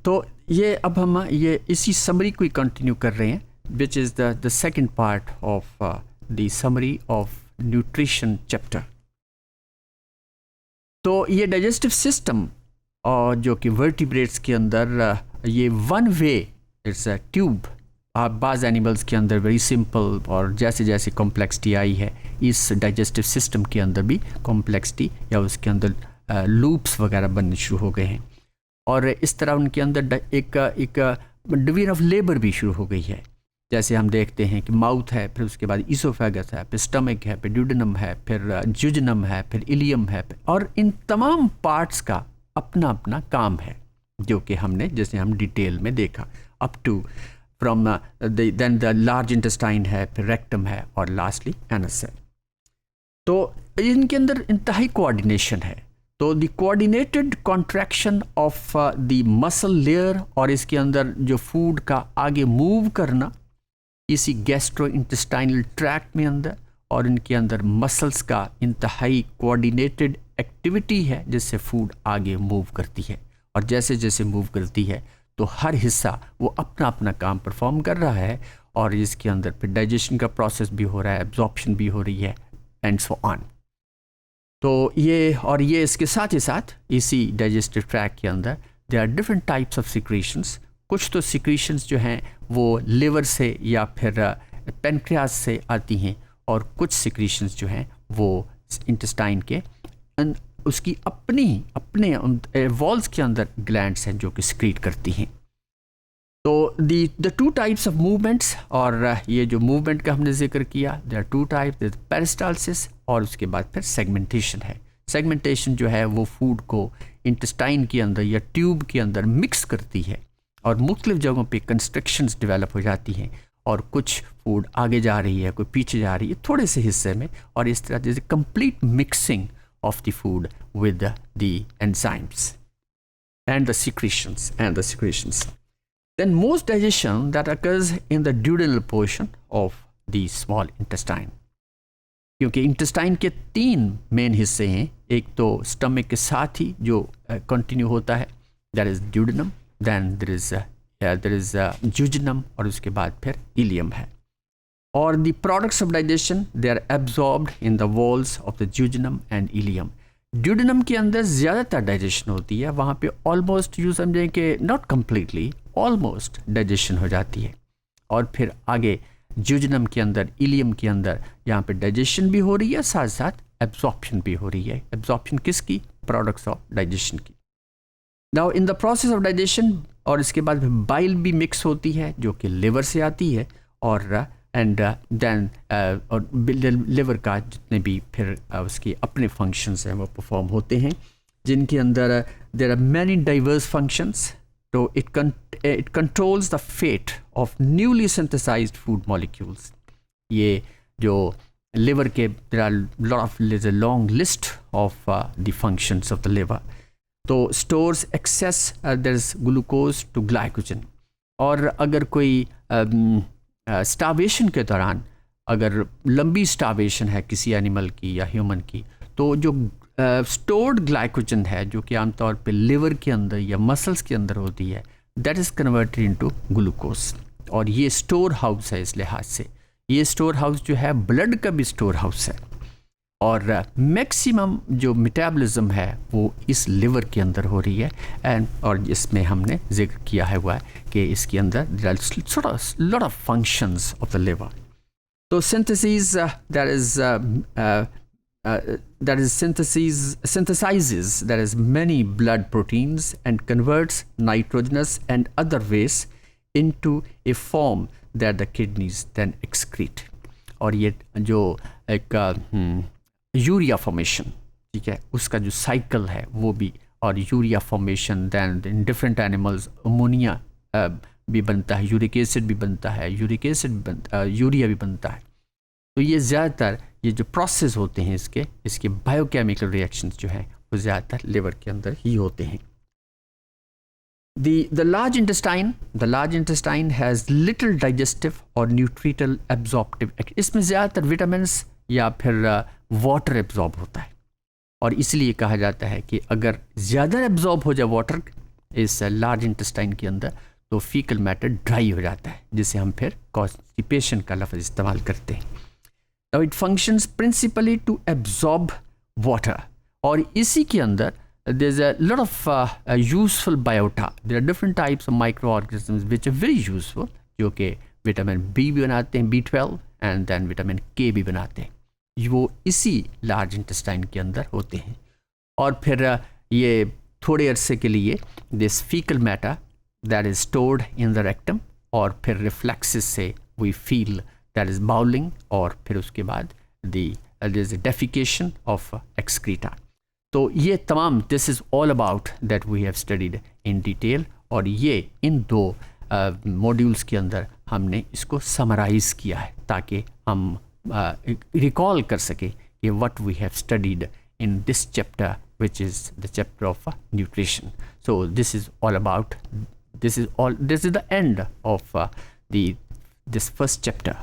तो ये अब हम ये इसी समरी को ही कंटिन्यू कर रहे हैं, which is the second part of the summary of nutrition chapter. तो ये डाइजेस्टिव सिस्टम और जो कि वर्टिब्रेट्स के अंदर ये one way, it's a tube. बाज़ एनिमल्स के अंदर वेरी सिंपल, और जैसे जैसे कॉम्प्लेक्सिटी आई है इस डाइजेस्टिव सिस्टम के अंदर भी कॉम्प्लेक्सिटी या उसके अंदर लूप्स वगैरह बनने शुरू हो गए हैं, और इस तरह उनके अंदर एक डिवीजन ऑफ लेबर भी शुरू हो गई है। जैसे हम देखते हैं कि माउथ है, फिर उसके बाद ईसोफेगस है, फिर स्टमक है, फिर ड्यूडेनम है, फिर जुजनम है, फिर इलियम है, और इन तमाम पार्ट्स का अपना अपना काम है जो कि हमने जैसे हम डिटेल में देखा up to from then the large intestine है, फिर रेक्टम है, और लास्टली एनस है। तो इनके अंदर इंतहाई कोऑर्डिनेशन है। तो the coordinated contraction of the muscle layer, और इसके अंदर जो फूड का आगे मूव करना इसी गैस्ट्रो इंटेस्टाइनल ट्रैक्ट में अंदर, और इनके अंदर मसल्स का इंतहाई कोऑर्डिनेटेड एक्टिविटी है जिससे फूड आगे मूव करती है, और जैसे जैसे मूव करती है तो हर हिस्सा वो अपना अपना काम परफॉर्म कर रहा है, और इसके अंदर फिर डाइजेशन का प्रोसेस भी हो रहा है, एब्जॉर्प्शन भी हो रही है, एंड सो ऑन। तो ये इसके साथ ही साथ इसी डाइजेस्टिव ट्रैक्ट के अंदर there are different types of secretions. कुछ तो सिक्रीशंस जो हैं वो लिवर से या फिर पेनक्रियाज से आती हैं, और कुछ सिक्रीशंस जो हैं वो इंटेस्टाइन के उसकी अपने वॉल्स के अंदर ग्लैंड्स हैं जो कि सिक्रीट करती हैं। तो the two types of movements, और ये जो मूवमेंट का हमने जिक्र किया, there are two types, peristalsis और उसके बाद फिर सेगमेंटेशन है। सेगमेंटेशन जो है वो फूड को इंटेस्टाइन के अंदर या ट्यूब के अंदर मिक्स करती है, और मुख्तलिफ जगहों पे कंस्ट्रक्शंस डेवलप हो जाती हैं, और कुछ फूड आगे जा रही है, कोई पीछे जा रही है थोड़े से हिस्से में, और इस तरह जैसे complete mixing of the food with the enzymes and the secretions. Then most digestion that occurs in the duodenal portion of the small intestine. क्योंकि इंटेस्टाइन के 3 मेन हिस्से हैं, एक तो स्टमक के साथ ही जो कंटिन्यू होता है, that is duodenum, then there is jejunum, और उसके बाद फिर इलियम है। और the products of digestion they are absorbed in the walls of the jejunum and ileum. Duodenum के अंदर ज़्यादातर डाइजेशन होती है, वहाँ पे ऑलमोस्ट यूँ समझें कि नॉट कम्प्लीटली, ऑलमोस्ट डाइजेशन हो जाती है, और फिर आगे jejunum के अंदर, इलियम के अंदर यहाँ पे डाइजेशन भी हो रही है, साथ साथ एब्जॉर्प्शन भी हो रही है। एब्जॉर्प्शन किसकी? प्रोडक्ट्स ऑफ डाइजेशन की। Now in the process of digestion, और इसके बाद बाइल भी मिक्स होती है जो कि लिवर से आती है, और एंड देन और लिवर का जितने भी फिर उसके अपने फंक्शंस हैं वो परफॉर्म होते हैं, जिनके अंदर there are many diverse functions. तो it controls the fate of newly synthesised food molecules. ये जो लिवर के there's a long list of the functions of the liver. तो stores excess there is glucose to glycogen, और अगर कोई starvation के दौरान, अगर लंबी स्टार्वेशन है किसी एनिमल की या ह्यूमन की, तो जो स्टोर्ड ग्लाइकोजन है जो कि आमतौर पे लिवर के अंदर या मसल्स के अंदर होती है, that is converted into glucose. और ये स्टोर हाउस है, इस लिहाज से ये स्टोर हाउस जो है ब्लड का भी स्टोर हाउस है, और मैक्सिमम जो मेटाबॉलिज्म है वो इस लिवर के अंदर हो रही है। एंड और इसमें हमने जिक्र किया है हुआ है कि इसके अंदर lot of functions of the liver. तो synthesis that is synthesizes that is many blood proteins and converts nitrogenous and other waste into a form that the kidneys then excrete. और ये जो एक यूरिया फॉर्मेशन, ठीक है, उसका जो cycle है वो भी, और urea formation than in different animals ammonia भी बनता है, यूरिक एसिड भी बनता है, यूरिया भी बनता है। तो ये ज़्यादातर ये जो प्रोसेस होते हैं इसके बायोकेमिकल रिएक्शंस जो हैं वो ज़्यादातर लिवर के अंदर ही होते हैं। The large intestine has little digestive or nutritional absorptive. इसमें ज़्यादातर विटामिन्स या फिर वाटर एब्जॉर्ब होता है, और इसलिए कहा जाता है कि अगर ज़्यादा एब्जॉर्ब हो जाए वाटर इस लार्ज इंटेस्टाइन के अंदर, तो फीकल मैटर ड्राई हो जाता है, जिसे हम फिर कॉन्स्टिपेशन का लफ्ज़ इस्तेमाल करते हैं। Now it functions principally to absorb water, और इसी के अंदर there is a lot of useful biota, there are different types of micro organisms which are very useful, जो कि विटामिन बी भी बनाते हैं, B12, एंड देन विटामिन के भी बनाते हैं, वो इसी लार्ज इंटेस्टाइन के अंदर होते हैं। और फिर ये थोड़े अरसे के लिए this faecal matter that is stored in the rectum, और फिर रिफ्लेक्सेस से we feel that is bowelling, और फिर उसके बाद there is defecation of excreta. तो ये तमाम, this is all about that we have studied in detail, और ये इन 2 मॉड्यूल्स के अंदर हमने इसको समराइज़ किया है, ताकि हम रिकॉल कर सकें कि what we have studied in this chapter, which is the chapter of nutrition. So this is all about, this is the end of this first chapter